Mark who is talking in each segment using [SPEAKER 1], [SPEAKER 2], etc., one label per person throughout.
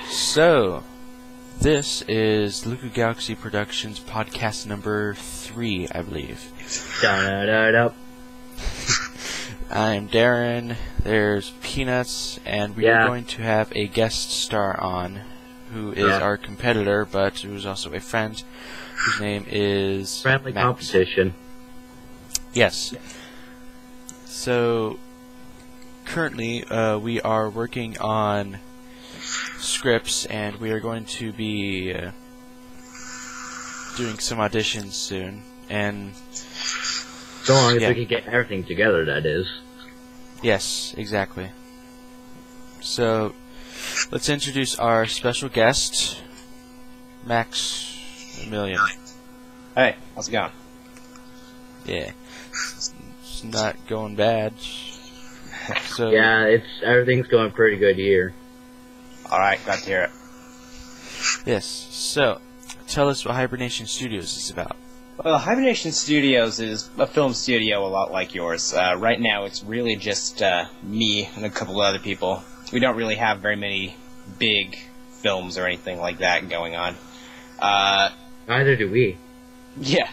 [SPEAKER 1] So, this is Luku Galaxy Productions podcast number 3, I believe.
[SPEAKER 2] Da-da-da-da.
[SPEAKER 1] I'm Darren, there's Peanuts, and we are going to have a guest star on, who is our competitor, but who's also a friend, whose name is...
[SPEAKER 2] Friendly
[SPEAKER 1] Max.
[SPEAKER 2] competition.
[SPEAKER 1] Yes. So, currently, we are working on scripts, and we are going to be doing some auditions soon, and...
[SPEAKER 2] So long as we can get everything together, that is.
[SPEAKER 1] Yes, exactly. So, let's introduce our special guest, Maximilian.
[SPEAKER 3] Hey, how's it going?
[SPEAKER 1] Yeah. It's not going bad. So
[SPEAKER 2] Yeah, everything's going pretty good here.
[SPEAKER 3] Alright, glad to hear it.
[SPEAKER 1] yes. So, tell us what Hibernation Studios is about.
[SPEAKER 3] Well, Hibernation Studios is a film studio a lot like yours. Right now, it's really just me and a couple of other people. We don't really have very many big films or anything like that going on.
[SPEAKER 2] Neither do we.
[SPEAKER 3] Yeah.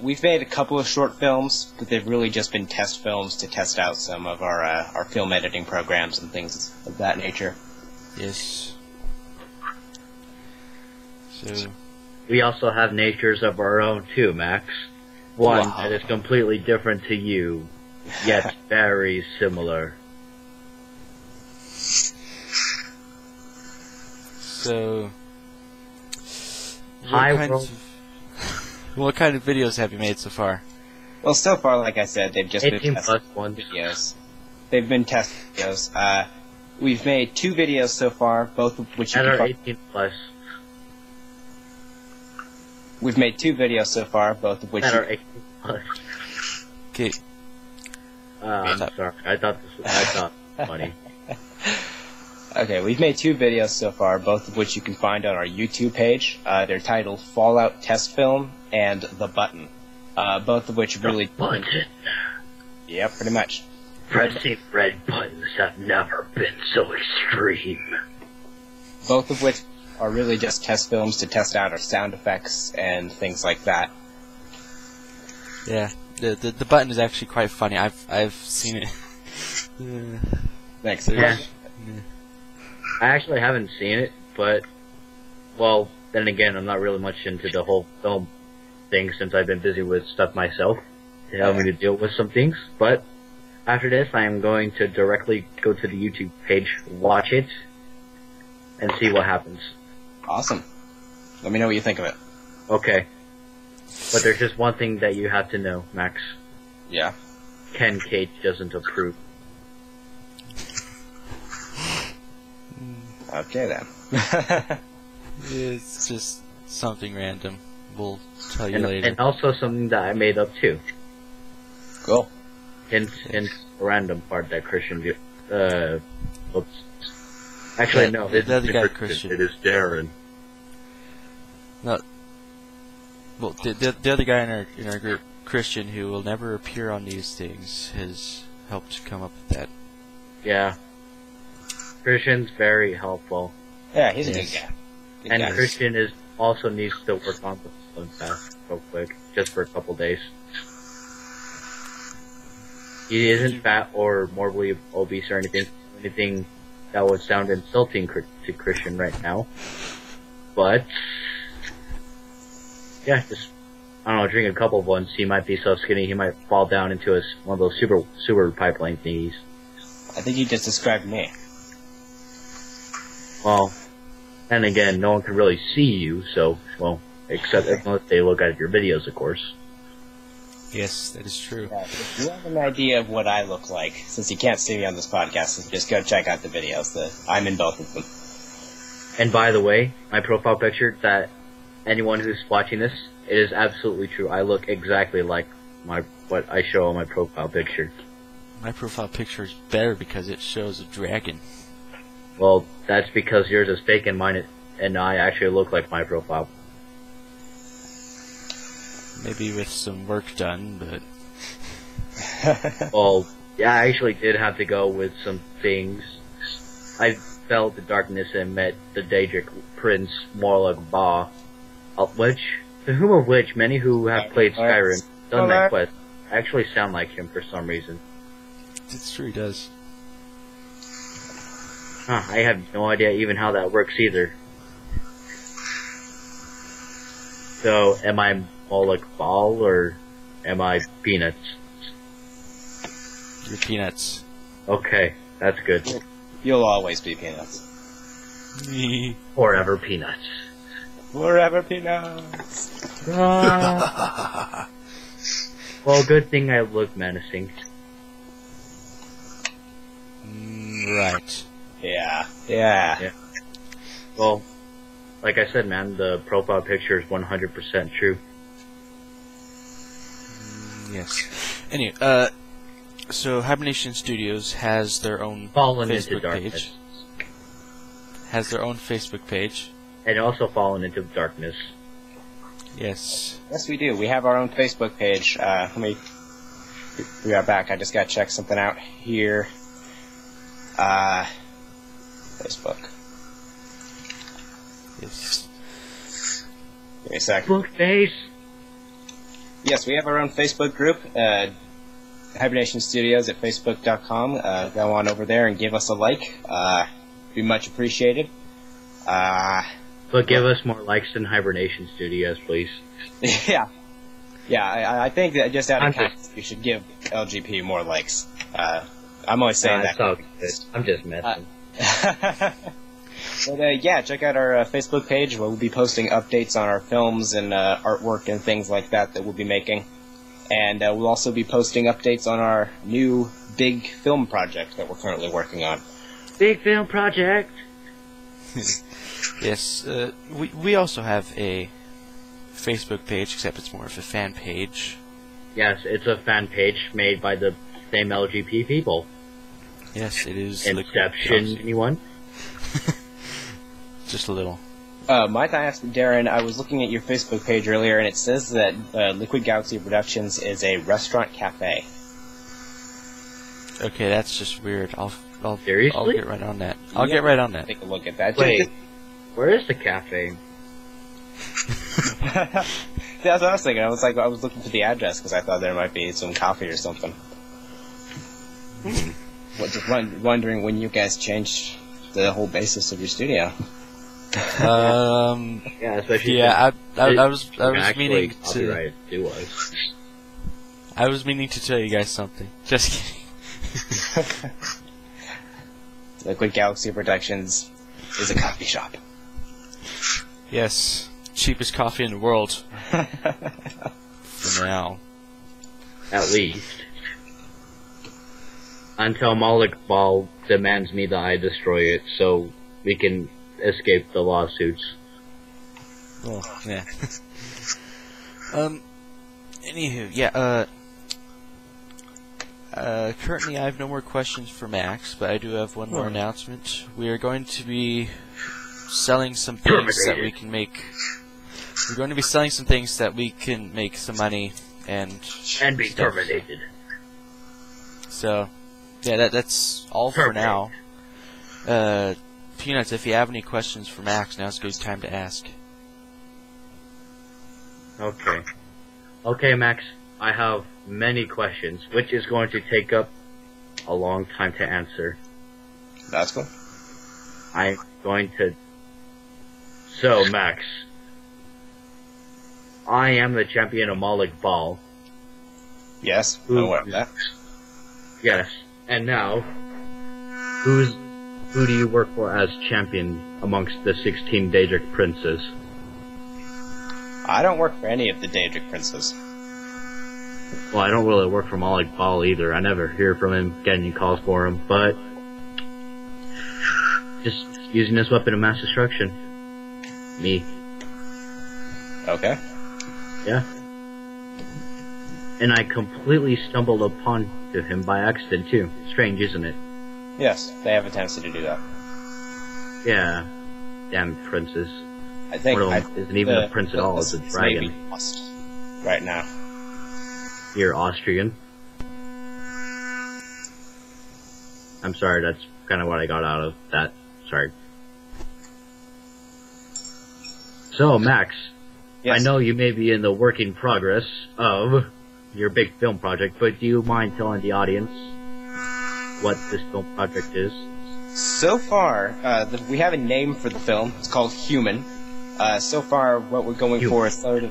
[SPEAKER 3] We've made a couple of short films, but they've really just been test films to test out some of our film editing programs and things of that nature.
[SPEAKER 1] Yes. So...
[SPEAKER 2] We also have natures of our own, too, Max. One that is completely different to you, yet very similar.
[SPEAKER 1] So... What kind of videos have you made so far?
[SPEAKER 3] Well, so far, like I said, they've just been
[SPEAKER 2] 18
[SPEAKER 3] test
[SPEAKER 2] plus ones.
[SPEAKER 3] videos. They've been test videos. We've made 2 videos so far, both of which you
[SPEAKER 2] That
[SPEAKER 3] can
[SPEAKER 2] are
[SPEAKER 3] find.
[SPEAKER 2] 18 plus.
[SPEAKER 3] We've made 2 videos so far, both of which
[SPEAKER 2] That are 18 plus.
[SPEAKER 1] Okay.
[SPEAKER 2] I'm sorry. I thought it was funny.
[SPEAKER 3] Okay, we've made 2 videos so far, both of which you can find on our YouTube page. They're titled Fallout Test Film and The Button. Both of which really...
[SPEAKER 2] Button.
[SPEAKER 3] Yeah, pretty much.
[SPEAKER 2] Pressing red buttons have never been so extreme.
[SPEAKER 3] Both of which are really just test films to test out our sound effects and things like that.
[SPEAKER 1] Yeah. The button is actually quite funny. I've seen it.
[SPEAKER 3] Thanks.
[SPEAKER 2] Yeah. I actually haven't seen it, but, well, then again, I'm not really much into the whole film thing since I've been busy with stuff myself to help me to deal with some things. But after this, I am going to directly go to the YouTube page, watch it, and see what happens.
[SPEAKER 3] Awesome. Let me know what you think of it.
[SPEAKER 2] Okay. But there's just one thing that you have to know, Max.
[SPEAKER 3] Yeah.
[SPEAKER 2] Ken Cage doesn't approve.
[SPEAKER 3] Okay, then.
[SPEAKER 1] It's just something random. We'll tell you later.
[SPEAKER 2] And also something that I made up too.
[SPEAKER 3] Cool.
[SPEAKER 2] Hence the random part that Christian did. Oops. Actually, no.
[SPEAKER 1] The other guy, Christian.
[SPEAKER 4] It is Darren.
[SPEAKER 1] No. Well, the other guy in our group, Christian, who will never appear on these things, has helped come up with that.
[SPEAKER 2] Yeah. Christian's very helpful.
[SPEAKER 3] Yeah, he's a good guy. Good
[SPEAKER 2] And
[SPEAKER 3] guy.
[SPEAKER 2] Christian also needs to work on the phone task real quick, just for a couple days. He isn't fat or morbidly obese or anything that would sound insulting to Christian right now. But, yeah, just, I don't know, drink a couple of ones, he might be so skinny he might fall down into one of those super pipeline thingies.
[SPEAKER 3] I think you just described me.
[SPEAKER 2] Well, and again, no one can really see you, so, well, except unless they look at your videos, of course.
[SPEAKER 1] Yes, that is true.
[SPEAKER 3] Yeah, if you have an idea of what I look like, since you can't see me on this podcast, just go check out the videos. I'm in both of them.
[SPEAKER 2] And by the way, my profile picture, that anyone who's watching this, it is absolutely true. I look exactly like what I show on my profile picture.
[SPEAKER 1] My profile picture is better because it shows a dragon.
[SPEAKER 2] Well, that's because yours is fake and mine, and I actually look like my profile.
[SPEAKER 1] Maybe with some work done, but...
[SPEAKER 2] Well, yeah, I actually did have to go with some things I felt the darkness and met the Daedric Prince Morlock Ba, to whom of which many who have played Skyrim done that quest actually sound like him for some reason.
[SPEAKER 1] It's true, he does.
[SPEAKER 2] Huh, I have no idea even how that works either. So, am I Moloch Ball or am I Peanuts?
[SPEAKER 1] You're Peanuts.
[SPEAKER 2] Okay, that's good.
[SPEAKER 3] You'll always be Peanuts.
[SPEAKER 2] Forever Peanuts.
[SPEAKER 3] Forever Peanuts.
[SPEAKER 2] Well, good thing I look menacing.
[SPEAKER 1] Right.
[SPEAKER 3] Yeah.
[SPEAKER 2] Well, like I said, man, the profile picture is 100% true.
[SPEAKER 1] Yes. Anyway, so Hibernation Studios has their own Facebook page. Has their own Facebook page.
[SPEAKER 2] And also fallen into darkness.
[SPEAKER 1] Yes.
[SPEAKER 3] Yes, we do. We have our own Facebook page. Let me be right back. I just got to check something out here. Facebook.
[SPEAKER 1] Yes.
[SPEAKER 3] Give me a sec.
[SPEAKER 2] Bookface.
[SPEAKER 3] Yes, we have our own Facebook group, Hibernation Studios at Facebook.com. Go on over there and give us a like. Be much appreciated.
[SPEAKER 2] But give us more likes than Hibernation Studios, please.
[SPEAKER 3] Yeah. Yeah, I think that just out of kindness, you should give LGP more likes. I'm always saying that.
[SPEAKER 2] All good. I'm just messing.
[SPEAKER 3] But yeah, check out our Facebook page where we'll be posting updates on our films and artwork and things like that we'll be making. And we'll also be posting updates on our new big film project that we're currently working on.
[SPEAKER 2] Big film project!
[SPEAKER 1] Yes, we also have a Facebook page, except it's more of a fan page.
[SPEAKER 2] Yes, it's a fan page made by the same LGP people.
[SPEAKER 1] Yes, it is.
[SPEAKER 2] Inception, anyone?
[SPEAKER 1] Just a little.
[SPEAKER 3] Might I ask, Darren, I was looking at your Facebook page earlier, and it says that Liquid Galaxy Productions is a restaurant cafe.
[SPEAKER 1] Okay, that's just weird.
[SPEAKER 2] Seriously?
[SPEAKER 1] I'll get right on that. I'll get right on that.
[SPEAKER 3] Take a look at that.
[SPEAKER 2] Wait, where is the cafe?
[SPEAKER 3] That's what I was thinking. I was looking for the address because I thought there might be some coffee or something. Just wondering when you guys changed the whole basis of your studio.
[SPEAKER 2] Yeah, especially.
[SPEAKER 1] Yeah, I was meaning to.
[SPEAKER 2] Copyright do was.
[SPEAKER 1] I was meaning to tell you guys something. Just kidding.
[SPEAKER 3] Liquid Galaxy Productions is a coffee shop.
[SPEAKER 1] Yes, cheapest coffee in the world. For now.
[SPEAKER 2] At least. Until Moloch Ball demands me that I destroy it, so we can escape the lawsuits.
[SPEAKER 1] Oh, yeah. Anywho, yeah, currently I have no more questions for Max, but I do have one more announcement. We are going to be selling some things that we can make. We're going to be selling some things that we can make some money and
[SPEAKER 2] be terminated.
[SPEAKER 1] So, yeah, that's all for now. Peanuts, if you have any questions for Max, now's a good time to ask.
[SPEAKER 2] Okay. Okay, Max, I have many questions, which is going to take up a long time to answer.
[SPEAKER 3] That's cool.
[SPEAKER 2] I'm going to... So, Max, I am the champion of Moloch Ball.
[SPEAKER 3] Yes, I'm aware of that.
[SPEAKER 2] Yes, and now, who do you work for as champion amongst the 16 Daedric princes?
[SPEAKER 3] I don't work for any of the Daedric princes.
[SPEAKER 2] Well, I don't really work for Moloch Ball either. I never hear from him, get any calls for him, but just using this weapon of mass destruction. Me.
[SPEAKER 3] Okay.
[SPEAKER 2] Yeah. And I completely stumbled upon him by accident too. Strange, isn't it?
[SPEAKER 3] Yes, they have a tendency to do that.
[SPEAKER 2] Yeah. Damn princes.
[SPEAKER 3] I think
[SPEAKER 2] one of them isn't even a prince at all, it's a dragon.
[SPEAKER 3] Maybe lost right now.
[SPEAKER 2] You're Austrian. I'm sorry, that's kind of what I got out of that. Sorry. So, Max,
[SPEAKER 3] Yes.
[SPEAKER 2] I know you may be in the working progress of your big film project, but do you mind telling the audience what this film project is?
[SPEAKER 3] So far, we have a name for the film. It's called Human. So far, what we're going for is sort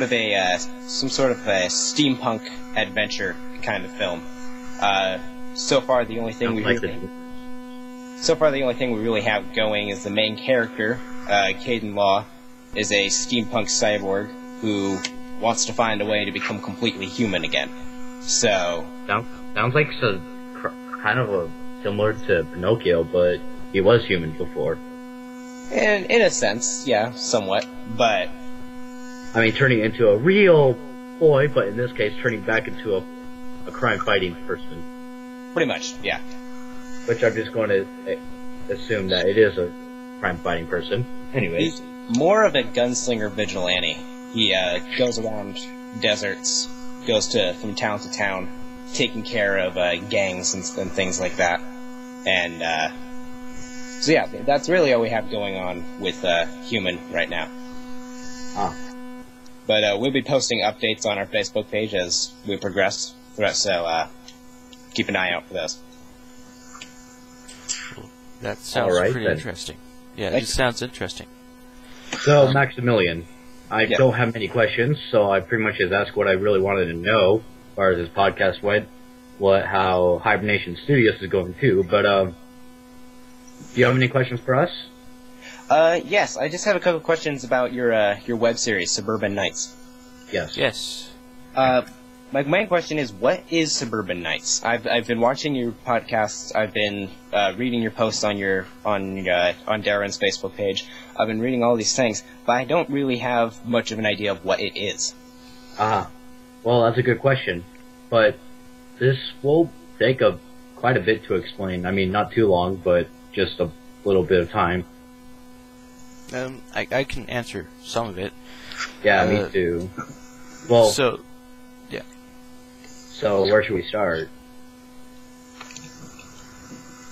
[SPEAKER 3] of a steampunk adventure kind of film. So far, the only thing we really have going is the main character, Caden Law, is a steampunk cyborg who wants to find a way to become completely human again. So
[SPEAKER 2] sounds like kind of similar to Pinocchio, but he was human before.
[SPEAKER 3] in a sense, yeah, somewhat. But
[SPEAKER 2] I mean, turning into a real boy, but in this case, turning back into a crime-fighting person.
[SPEAKER 3] pretty much, yeah.
[SPEAKER 2] Which I'm just going to assume that it is a crime-fighting person. Anyways.
[SPEAKER 3] He's more of a gunslinger vigilante. He goes around deserts, goes from town to town, taking care of gangs and things like that. And so yeah, that's really all we have going on with Human right now. But we'll be posting updates on our Facebook page as we progress through it, so keep an eye out for those.
[SPEAKER 1] That sounds pretty interesting. Yeah, it sounds interesting.
[SPEAKER 2] So, Maximilian, I don't have many questions, so I pretty much just asked what I really wanted to know as far as this podcast went, how Hibernation Studios is going too, but do you have any questions for us?
[SPEAKER 3] Yes, I just have a couple questions about your web series, Suburban Nights.
[SPEAKER 2] Yes.
[SPEAKER 3] My main question is, what is Suburban Nights? I've been watching your podcasts. I've been reading your posts on Darren's Facebook page. I've been reading all these things, but I don't really have much of an idea of what it is.
[SPEAKER 2] Well, that's a good question, but this will take quite a bit to explain. I mean, not too long, but just a little bit of time.
[SPEAKER 1] I can answer some of it.
[SPEAKER 2] Yeah, me too. Well,
[SPEAKER 1] So
[SPEAKER 2] where should we start?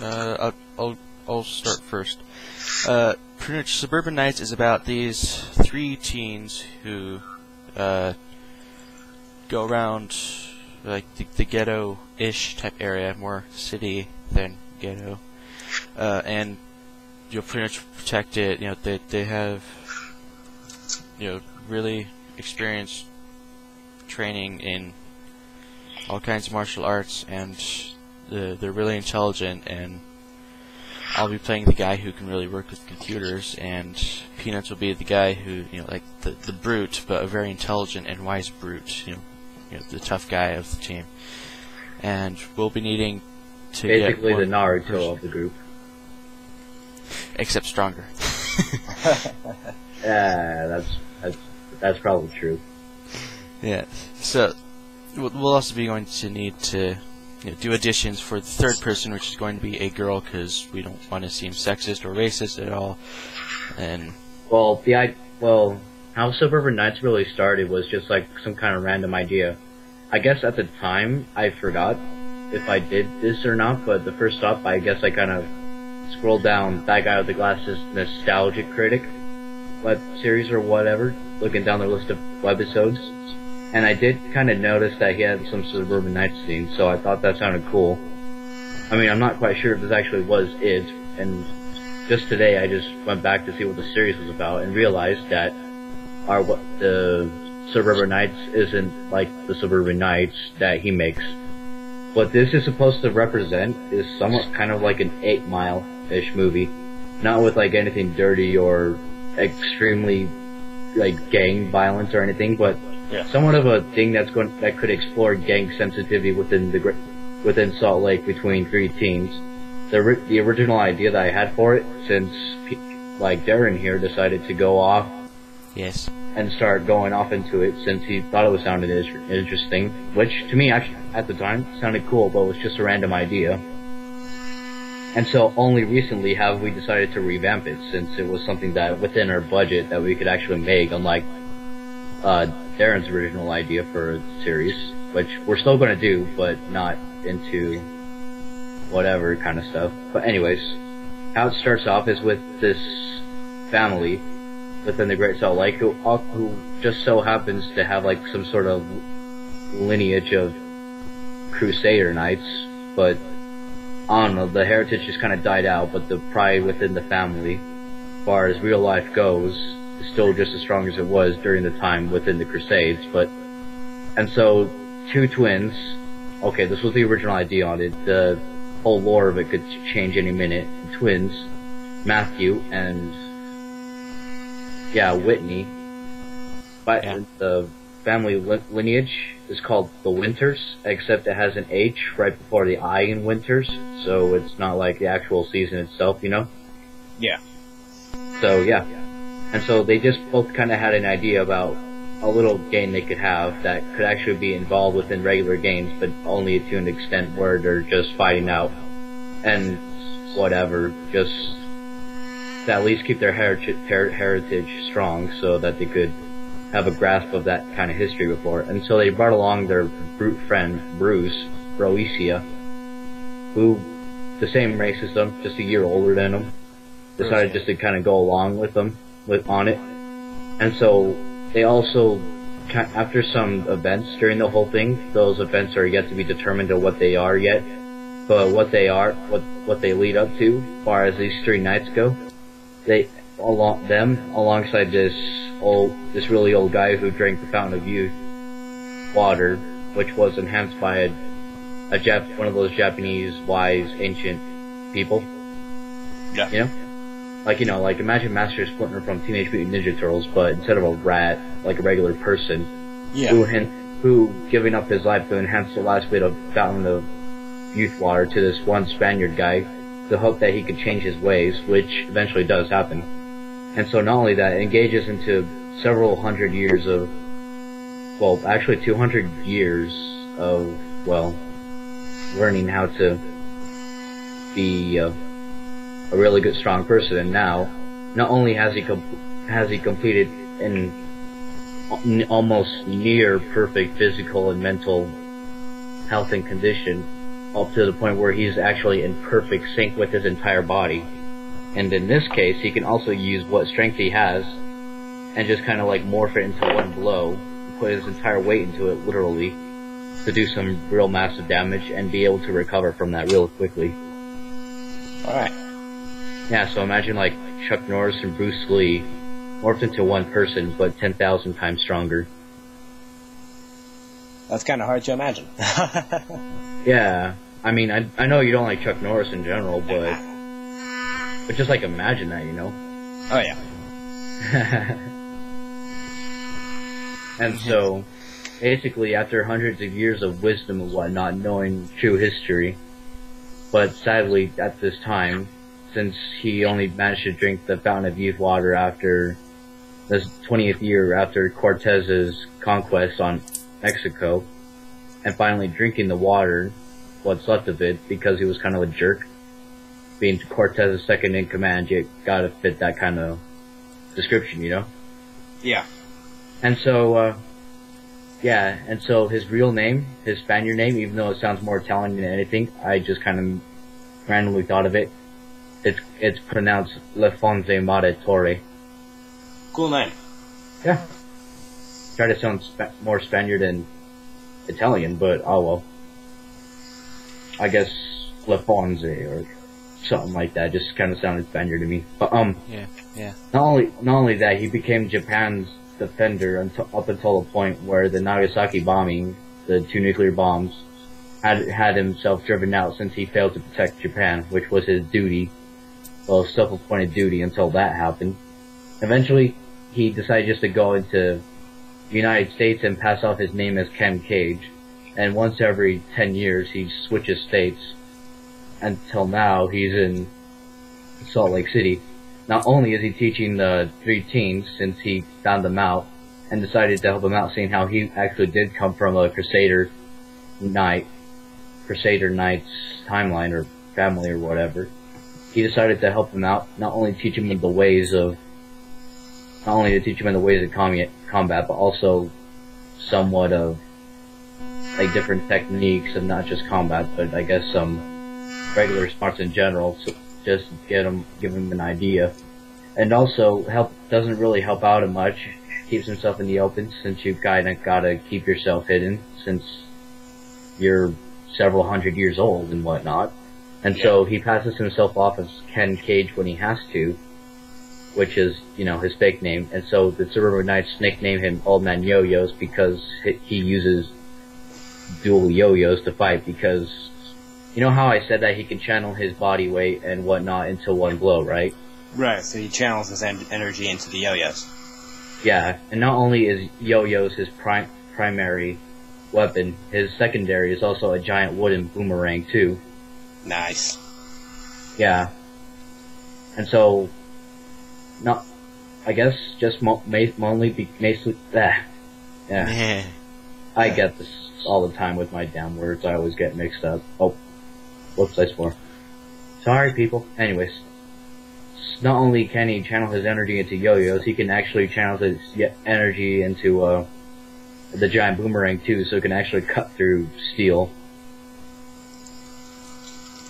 [SPEAKER 1] I'll start first. Pretty much, Suburban Nights is about these three teens who go around like the ghetto-ish type area, more city than ghetto, and you'll pretty much protect it. You know, they have really experienced training in all kinds of martial arts, and they're really intelligent, and I'll be playing the guy who can really work with computers, and Peanuts will be the guy who, like the brute, but a very intelligent and wise brute, the tough guy of the team. And we'll be needing to
[SPEAKER 2] basically the Naruto of the group.
[SPEAKER 1] Except stronger.
[SPEAKER 2] Yeah, that's probably true.
[SPEAKER 1] Yeah, so we'll also be going to need to do additions for the third person, which is going to be a girl, because we don't want to seem sexist or racist at all. And how Suburban Nights really started was just like some kind of random idea. I guess at the time I forgot if I did this or not, but the first stop, I guess I kind of scrolled down That Guy with the Glasses Nostalgic Critic web series or whatever, looking down the list of webisodes. And I did kind of notice that he had some Suburban Nights scenes, so I thought that sounded cool. I mean, I'm not quite sure if this actually was it, and just today I just went back to see what the series was about and realized that the Suburban Nights isn't like the Suburban Nights that he makes. What this is supposed to represent is somewhat kind of like an 8 Mile-ish movie. Not with like anything dirty or extremely like gang violence or anything, but somewhat of a thing that could explore gang sensitivity within Salt Lake between three teams. The original idea that I had for it, since like Darren here decided to go off, and start going off into it, since he thought it was sounding interesting, which to me actually at the time sounded cool, but was just a random idea. And so only recently have we decided to revamp it, since it was something that within our budget that we could actually make, unlike Darren's original idea for a series, which we're still going to do, but not into
[SPEAKER 2] whatever kind of stuff. But anyways, how it starts off is with this family within the Great Salt Lake who just so happens to have like some sort of lineage of Crusader Knights, but I don't know, the heritage just kind of died out, but the pride within the family, as far as real life goes, is still just as strong as it was during the time within the Crusades. And so, two twins, okay, this was the original idea on it, the whole lore of it could change any minute. Twins, Matthew and, Whitney, but the family lineage is called the Winters, except it has an H right before the I in Winters, so it's not like the actual season itself, you know?
[SPEAKER 3] Yeah.
[SPEAKER 2] So, yeah. And so they just both kind of had an idea about a little game they could have that could actually be involved within regular games, but only to an extent where they're just fighting out and whatever, just to at least keep their heritage strong so that they could have a grasp of that kind of history before. And so they brought along their brute friend, Bruce, Broesia, who, the same race as them, just a year older than them, decided just to kind of go along with them on it. And so they also, after some events during the whole thing, those events are yet to be determined to what they are yet, but what they are, what they lead up to, as far as these three knights go, alongside this really old guy who drank the Fountain of Youth water, which was enhanced by one of those Japanese wise ancient people.
[SPEAKER 3] Yeah.
[SPEAKER 2] You know? Like imagine Master Splinter from Teenage Mutant Ninja Turtles, but instead of a rat, like a regular person, who giving up his life to enhance the last bit of Fountain of Youth water to this one Spaniard guy, to hope that he could change his ways, which eventually does happen. And so not only that, it engages into several hundred years of, 200 years of, learning how to be a really good, strong person. And now, not only has he completed an almost near perfect physical and mental health and condition, up to the point where he's actually in perfect sync with his entire body. And in this case, he can also use what strength he has and just kind of like morph it into one blow, put his entire weight into it, literally, to do some real massive damage and be able to recover from that real quickly.
[SPEAKER 3] Alright.
[SPEAKER 2] Yeah, so imagine like Chuck Norris and Bruce Lee morphed into one person, but 10,000 times stronger.
[SPEAKER 3] That's kind of hard to imagine.
[SPEAKER 2] Yeah, I mean, I know you don't like Chuck Norris in general, but just like imagine that, you know?
[SPEAKER 3] Oh yeah.
[SPEAKER 2] And so, basically, after hundreds of years of wisdom and whatnot, knowing true history, but sadly, at this time, since he only managed to drink the Fountain of Youth water after this 20th year after Cortez's conquest on Mexico, and finally drinking the water, what's left of it, because he was kind of a jerk. Being Cortez's second in command, you gotta fit that kind of description, you know?
[SPEAKER 3] Yeah.
[SPEAKER 2] And so, and so his real name, his Spaniard name, even though it sounds more Italian than anything, I just kind of randomly thought of it. It's pronounced Lefonse Mare Torre.
[SPEAKER 3] Cool name.
[SPEAKER 2] Yeah. Try to sound more Spaniard than Italian, but oh well. I guess Lefonse or something like that just kind of sounded Spaniard to me. But
[SPEAKER 1] yeah.
[SPEAKER 2] Not only that, he became Japan's defender up until the point where the Nagasaki bombing, the 2 nuclear bombs, had himself driven out since he failed to protect Japan, which was his duty, self-appointed duty until that happened. Eventually, he decided just to go into the United States and pass off his name as Ken Cage, and once every 10 years he switches states, until now he's in Salt Lake City. Not only is he teaching the 3 teens, since he found them out, and decided to help them out, seeing how he actually did come from a Crusader Knight's timeline, or family, or whatever. He decided to help them out, not only to teach them the ways of combat, but also somewhat of, like, different techniques of not just combat, but I guess some regular smarts in general, so just give him an idea. And also, doesn't really help out much. Keeps himself in the open, since you've kind of got to keep yourself hidden, since you're several hundred years old and whatnot. And so he passes himself off as Ken Cage when he has to, which is, his fake name. And so the Suburban Knights nickname him Old Man Yo-Yos because he uses dual yo-yos to fight, because you know how I said that he can channel his body weight and whatnot into one blow, right?
[SPEAKER 3] Right, so he channels his energy into the yo-yos.
[SPEAKER 2] Yeah, and not only is yo-yos his primary weapon, his secondary is also a giant wooden boomerang too.
[SPEAKER 3] Nice.
[SPEAKER 2] Yeah. And so, I guess just mainly yeah. I get this all the time with my damn words. I always get mixed up. Oh, whoops, I swore. Sorry, people. Anyways, not only can he channel his energy into yo-yos, he can actually channel his energy into the giant boomerang too, so it can actually cut through steel.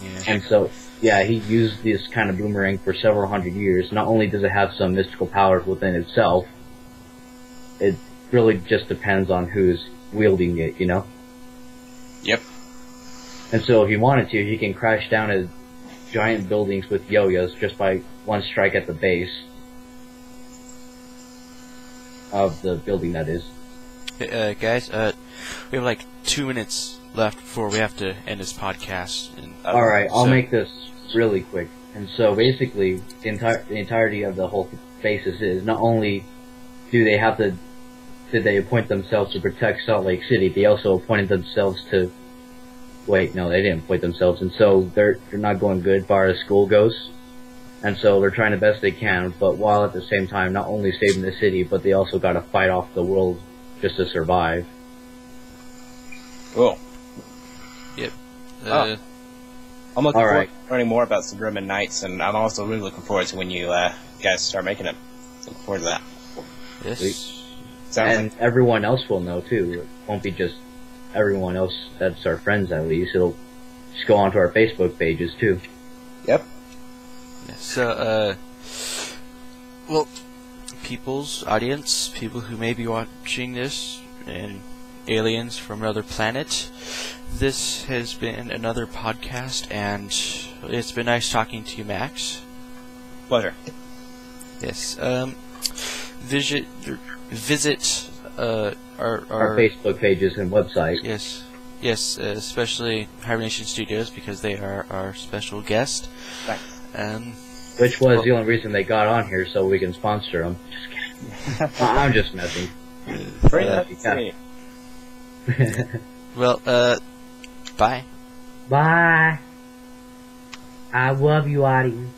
[SPEAKER 2] Yeah. And so, yeah, he used this kind of boomerang for several hundred years. Not only does it have some mystical powers within itself, it really just depends on who's wielding it,
[SPEAKER 3] Yep.
[SPEAKER 2] And so if he wanted to, he can crash down his giant buildings with yo-yos just by one strike at the base of the building, that is.
[SPEAKER 1] Guys, we have like 2 minutes left before we have to end this podcast.
[SPEAKER 2] Alright, I'll make this really quick. And so basically, the entirety of the whole basis is, not only did they appoint themselves to protect Salt Lake City, they also appointed themselves to... Wait, no, they didn't appoint themselves, and so they're not going good as far as school goes. And so they're trying the best they can, but while at the same time not only saving the city, but they also gotta fight off the world just to survive.
[SPEAKER 3] Cool.
[SPEAKER 1] Yep.
[SPEAKER 3] I'm looking forward to learning more about Suburban Knights, and I'm also really looking forward to when you guys start making them. Looking forward to that.
[SPEAKER 1] Yes.
[SPEAKER 2] And everyone else will know too. It won't be just everyone else that's our friends, at least. It'll just go onto our Facebook pages too.
[SPEAKER 3] Yep.
[SPEAKER 1] So, well, people's audience, people who may be watching this, and aliens from another planet, this has been another podcast, and it's been nice talking to you, Max.
[SPEAKER 3] Pleasure.
[SPEAKER 1] Yes. Visit our
[SPEAKER 2] Facebook pages and website.
[SPEAKER 1] Yes, especially Hibernation Studios, because they are our special guest.
[SPEAKER 3] Thanks.
[SPEAKER 2] Which was the only reason they got on here, so we can sponsor them. Just kidding. I'm just messing.
[SPEAKER 1] Well, bye.
[SPEAKER 2] Bye. I love you, audience.